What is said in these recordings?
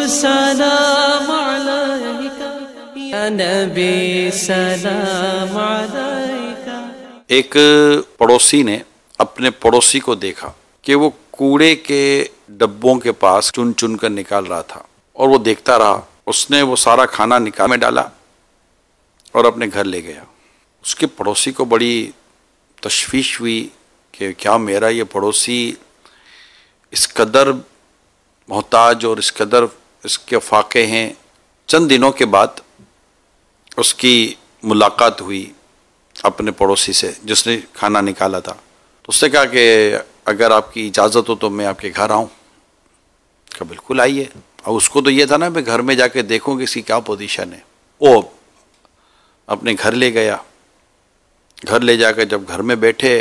सलाम अलैका या नबी सलाम अलैका। एक पड़ोसी ने अपने पड़ोसी को देखा कि वो कूड़े के डब्बों के पास चुन चुन कर निकाल रहा था और वो देखता रहा। उसने वो सारा खाना निकाल में डाला और अपने घर ले गया। उसके पड़ोसी को बड़ी तशवीश हुई कि क्या मेरा ये पड़ोसी इस कदर मोहताज और इस कदर इसके फाके हैं। चंद दिनों के बाद उसकी मुलाकात हुई अपने पड़ोसी से जिसने खाना निकाला था। तो उसने कहा कि अगर आपकी इजाज़त हो तो मैं आपके घर आऊँ। कहा बिल्कुल आइए। और उसको तो ये था ना मैं घर में जाके देखूँ कि इसकी क्या पोजीशन है। वो अपने घर ले गया। घर ले जाकर जब घर में बैठे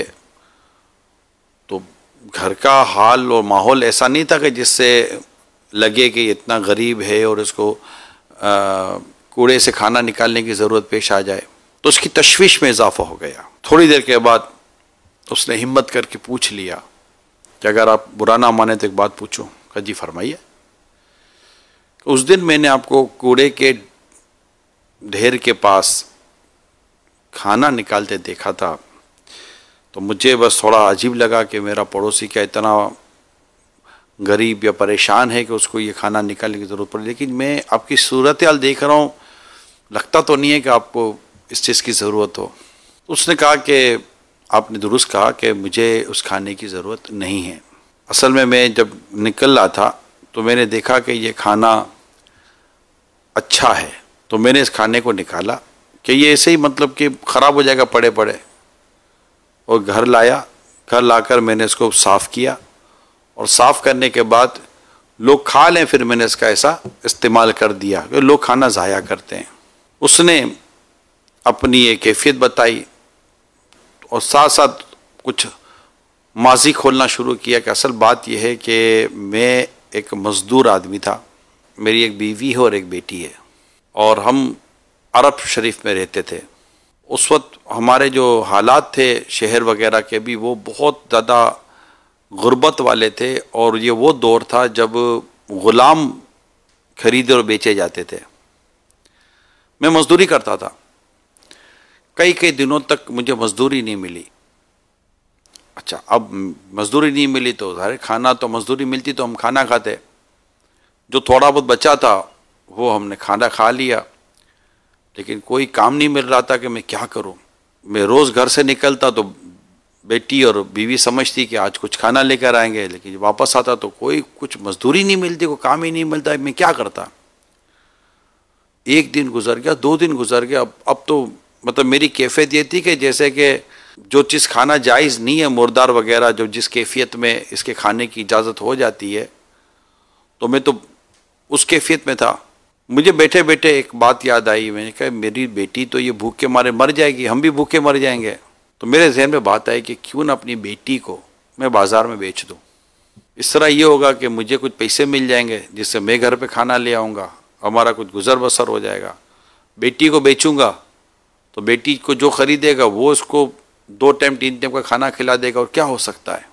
तो घर का हाल और माहौल ऐसा नहीं था कि जिससे लगे कि इतना गरीब है और इसको कूड़े से खाना निकालने की ज़रूरत पेश आ जाए। तो उसकी तशवीश में इजाफा हो गया। थोड़ी देर के बाद उसने हिम्मत करके पूछ लिया कि अगर आप बुरा ना माने तो एक बात पूछूं। कहा जी फरमाइए। उस दिन मैंने आपको कूड़े के ढेर के पास खाना निकालते देखा था तो मुझे बस थोड़ा अजीब लगा कि मेरा पड़ोसी क्या इतना गरीब या परेशान है कि उसको ये खाना निकालने की ज़रूरत पड़ी। लेकिन मैं आपकी सूरत हाल देख रहा हूँ, लगता तो नहीं है कि आपको इस चीज़ की ज़रूरत हो। उसने कहा कि आपने दुरुस्त कहा कि मुझे उस खाने की ज़रूरत नहीं है। असल में मैं जब निकल रहा था तो मैंने देखा कि ये खाना अच्छा है तो मैंने इस खाने को निकाला कि ये ऐसे ही मतलब कि ख़राब हो जाएगा पड़े पड़े, और घर लाया। घर लाकर मैंने इसको साफ़ किया और साफ़ करने के बाद लोग खा लें फिर मैंने इसका ऐसा इस्तेमाल कर दिया कि लोग खाना ज़ाया करते हैं। उसने अपनी ये कैफियत बताई और साथ साथ कुछ माजी खोलना शुरू किया कि असल बात यह है कि मैं एक मज़दूर आदमी था, मेरी एक बीवी है और एक बेटी है और हम अरब शरीफ में रहते थे। उस वक्त हमारे जो हालात थे शहर वगैरह के भी वो बहुत ज़्यादा गुर्बत वाले थे और ये वो दौर था जब ग़ुलाम खरीदे और बेचे जाते थे। मैं मज़दूरी करता था। कई कई दिनों तक मुझे मज़दूरी नहीं मिली। अच्छा, अब मज़दूरी नहीं मिली तो ज़ाहिर खाना तो मज़दूरी मिलती तो हम खाना खाते। जो थोड़ा बहुत बचा था वो हमने खाना खा लिया, लेकिन कोई काम नहीं मिल रहा था कि मैं क्या करूं। मैं रोज़ घर से निकलता तो बेटी और बीवी समझती कि आज कुछ खाना लेकर आएंगे, लेकिन वापस आता तो कोई कुछ मज़दूरी नहीं मिलती, कोई काम ही नहीं मिलता। मैं क्या करता। एक दिन गुजर गया, 2 दिन गुजर गया। अब तो मतलब मेरी कैफियत ये थी कि जैसे कि जो चीज़ खाना जायज़ नहीं है, मुर्दार वगैरह, जो जिस कैफियत में इसके खाने की इजाज़त हो जाती है, तो मैं तो उस कैफियत में था। मुझे बैठे बैठे एक बात याद आई। मैंने कहा मेरी बेटी तो ये भूख के मारे मर जाएगी, हम भी भूखे मर जाएंगे। तो मेरे जहन में बात आई कि क्यों ना अपनी बेटी को मैं बाज़ार में बेच दूँ। इस तरह ये होगा कि मुझे कुछ पैसे मिल जाएंगे जिससे मैं घर पे खाना ले आऊँगा, हमारा कुछ गुजर बसर हो जाएगा। बेटी को बेचूँगा तो बेटी को जो ख़रीदेगा वो उसको 2 टाइम 3 टाइम का खाना खिला देगा, और क्या हो सकता है।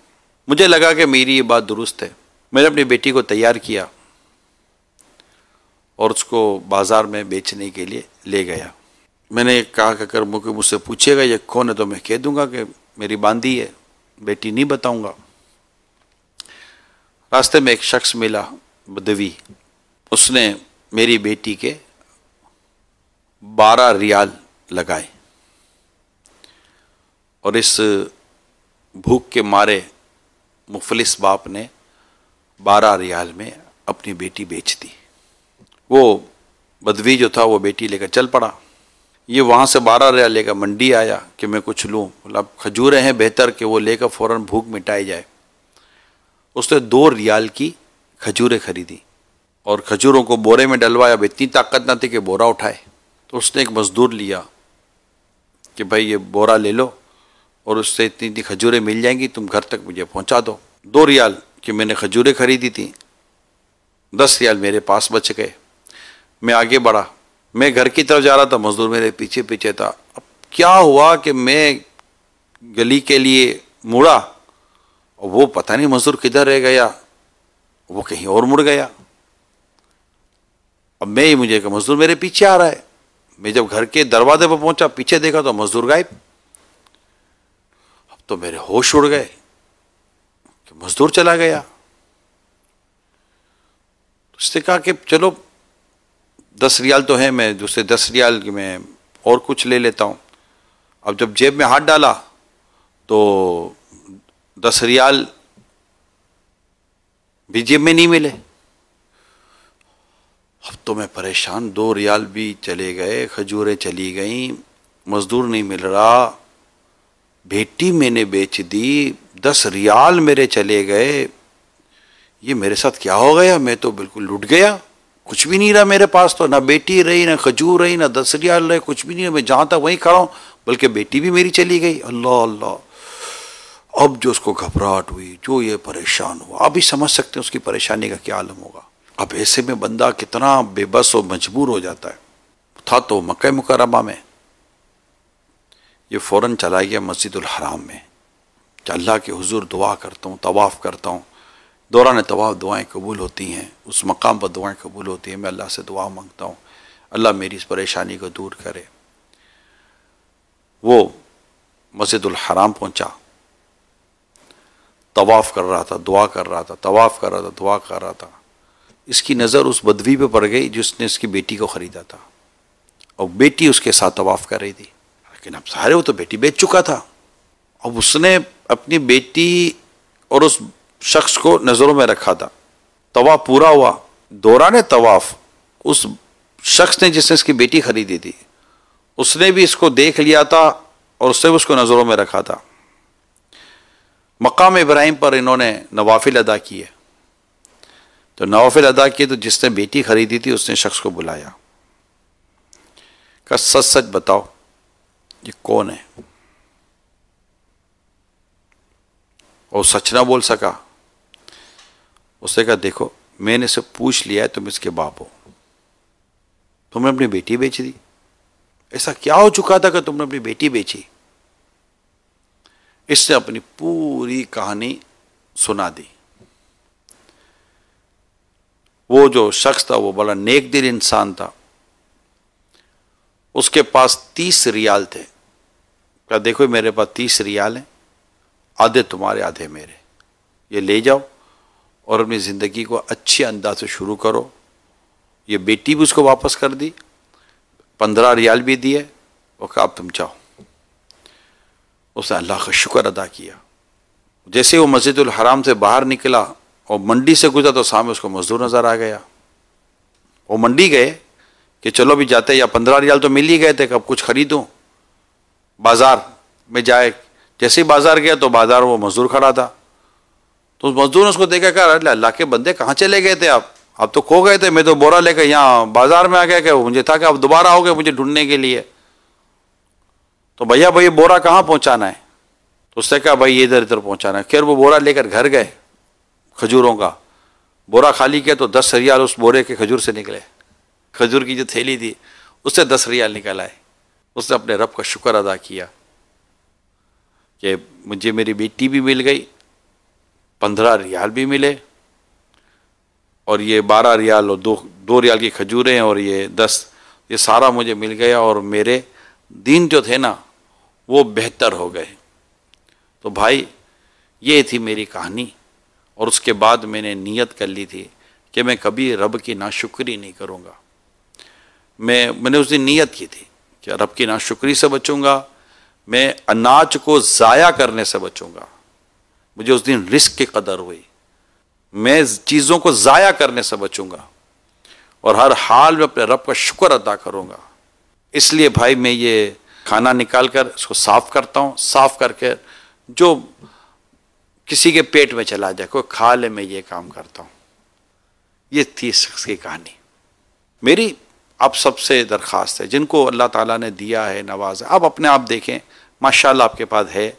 मुझे लगा कि मेरी ये बात दुरुस्त है। मैंने अपनी बेटी को तैयार किया और उसको बाज़ार में बेचने के लिए ले गया। मैंने कहा कि अगर मुझसे पूछेगा ये कौन है तो मैं कह दूंगा कि मेरी बांदी है, बेटी नहीं बताऊंगा। रास्ते में एक शख्स मिला, बदवी। उसने मेरी बेटी के 12 रियाल लगाए और इस भूख के मारे मुफलिस बाप ने 12 रियाल में अपनी बेटी बेच दी। वो बदवी जो था वो बेटी लेकर चल पड़ा। ये वहाँ से 12 रियाल लेकर मंडी आया कि मैं कुछ लूँ। मतलब खजूरें हैं, बेहतर कि वो लेकर फ़ौरन भूख मिटाई जाए। उसने 2 रियाल की खजूरें खरीदी और खजूरों को बोरे में डलवाया। अब इतनी ताकत ना थी कि बोरा उठाए, तो उसने एक मज़दूर लिया कि भाई ये बोरा ले लो और उससे इतनी इतनी खजूरें मिल जाएंगी, तुम घर तक मुझे पहुँचा दो। 2 रियाल की मैंने खजूरें खरीदी थी, 10 रियाल मेरे पास बच गए। मैं आगे बढ़ा, मैं घर की तरफ जा रहा था, मजदूर मेरे पीछे पीछे था। अब क्या हुआ कि मैं गली के लिए मुड़ा और वो पता नहीं मजदूर किधर रह गया, वो कहीं और मुड़ गया। अब मुझे मजदूर मेरे पीछे आ रहा है। मैं जब घर के दरवाजे पर पहुंचा, पीछे देखा तो मजदूर गायब। अब तो मेरे होश उड़ गए कि मजदूर चला गया। तो उसने कहा कि चलो 10 रियाल तो है, मैं दूसरे 10 रियाल की मैं और कुछ ले लेता हूं। अब जब जेब में हाथ डाला तो 10 रियाल भी जेब में नहीं मिले। अब तो मैं परेशान, 2 रियाल भी चले गए, खजूरें चली गई, मजदूर नहीं मिल रहा, बेटी मैंने बेच दी, 10 रियाल मेरे चले गए, ये मेरे साथ क्या हो गया? मैं तो बिल्कुल लुट गया, कुछ भी नहीं रहा मेरे पास। तो ना बेटी रही, ना खजूर रही, ना 10 रियाल रहे, कुछ भी नहीं रहा। मैं जहां था वहीं खड़ा हूं, बल्कि बेटी भी मेरी चली गई। अल्लाह अल्लाह। अब जो उसको घबराहट हुई, जो ये परेशान हुआ, आप भी समझ सकते हैं उसकी परेशानी का क्या आलम होगा। अब ऐसे में बंदा कितना बेबस और मजबूर हो जाता है। था तो मक्का मुकर्रमा में, ये फौरन चला गया मस्जिदुल हराम में। अल्लाह के हुजूर दुआ करता हूँ, तवाफ़ करता हूँ। दौरान तवाफ़ दुआएं कबूल होती हैं, उस मकाम पर दुआएं कबूल होती हैं। मैं अल्लाह से दुआ मांगता हूँ, अल्लाह मेरी इस परेशानी को दूर करे। वो मस्जिदुल हराम पहुंचा, तवाफ़ कर रहा था, दुआ कर रहा था, तवाफ़ कर रहा था, दुआ कर रहा था। इसकी नज़र उस बदवी पे पड़ गई जिसने उसकी बेटी को ख़रीदा था, और बेटी उसके साथ तवाफ़ कर रही थी। लेकिन अब सारे वो तो बेटी बेच चुका था। अब उसने अपनी बेटी और उस शख्स को नज़रों में रखा था। तवाफ़ पूरा हुआ, दौरान तवाफ़ उस शख्स ने जिसने इसकी बेटी खरीदी थी, उसने भी इसको देख लिया था और उसने भी उसको नज़रों में रखा था। मकाम इब्राहिम पर इन्होंने नवाफिल अदा किए। तो नवाफिल अदा किए तो जिसने बेटी खरीदी थी उसने शख्स को बुलाया, कहा सच सच बताओ ये कौन है? और सच ना बोल सका। उसने कहा देखो मैंने इसे पूछ लिया है, तुम इसके बाप हो, तुमने अपनी बेटी बेच दी। ऐसा क्या हो चुका था कि तुमने अपनी बेटी बेची? इसने अपनी पूरी कहानी सुना दी। वो जो शख्स था वो बड़ा नेक दिल इंसान था। उसके पास 30 रियाल थे। कहा देखो मेरे पास 30 रियाल हैं, आधे तुम्हारे आधे मेरे, ये ले जाओ और अपनी ज़िंदगी को अच्छे अंदाज से शुरू करो। ये बेटी भी उसको वापस कर दी, 15 रियाल भी दिए, और कहा अब तुम जाओ। उसने अल्लाह का शुक्र अदा किया। जैसे वो मस्जिदुल हराम से बाहर निकला और मंडी से गुजरा तो सामने उसको मजदूर नज़र आ गया। वो मंडी गए कि चलो भी जाते, या 15 रियाल तो मिल ही गए थे, कब कुछ खरीदूं। बाजार में जाए, जैसे ही बाजार गया तो बाजार वो मजदूर खड़ा था। तो उस मजदूर ने उसको देखा, कहा अरे अल्लाह के बंदे कहाँ चले गए थे आप तो खो गए थे, मैं तो बोरा लेकर यहाँ बाजार में आ गया, कि मुझे था कि आप दोबारा आओगे मुझे ढूंढने के लिए। तो भैया भाई बोरा कहाँ पहुँचाना है? तो उसने कहा भाई इधर इधर पहुँचाना है। खैर वो बोरा लेकर घर गए, खजूरों का बोरा खाली किया तो 10 रियाल उस बोरे के खजूर से निकले। खजूर की जो थैली थी उससे 10 रियाल निकल आए। उसने अपने रब का शुक्र अदा किया कि मुझे मेरी बेटी भी मिल गई, 15 रियाल भी मिले, और ये 12 रियाल और 2 रियाल की खजूरें और ये 10, ये सारा मुझे मिल गया, और मेरे दिन जो थे ना वो बेहतर हो गए। तो भाई ये थी मेरी कहानी। और उसके बाद मैंने नियत कर ली थी कि मैं कभी रब की नाशुक्री नहीं करूँगा। मैंने उस दिन नियत की थी कि रब की नाशुक्री से बचूंगा, मैं अनाज को ज़ाया करने से बचूंगा। मुझे उस दिन रिस्क की कदर हुई, मैं चीज़ों को ज़ाया करने से बचूंगा और हर हाल में अपने रब का शुक्र अदा करूंगा। इसलिए भाई मैं ये खाना निकाल कर इसको साफ़ करता हूँ, साफ़ करके जो किसी के पेट में चला जाए, कोई खा ले, मैं ये काम करता हूँ। ये थी शख्स की कहानी। मेरी आप सबसे दरख्वास्त है, जिनको अल्लाह ताला ने दिया है, नवाज़ है, आप अपने आप देखें, माशाल्लाह आपके पास है,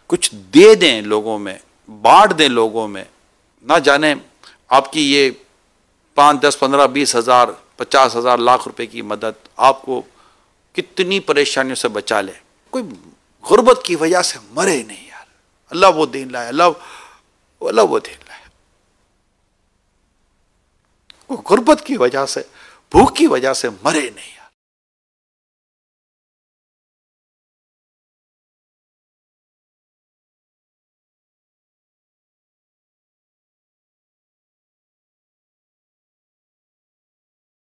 कुछ दे दें लोगों में, बांट दें लोगों में। ना जाने आपकी ये 5, 10, 15, 20 हज़ार, 50 हज़ार, लाख रुपए की मदद आपको कितनी परेशानियों से बचा ले। कोई गुर्बत की वजह से मरे नहीं यार, अल्लाह वो दीन लाए, अल्लाह वो दीन लाए। गुर्बत की वजह से भूख की वजह से मरे नहीं।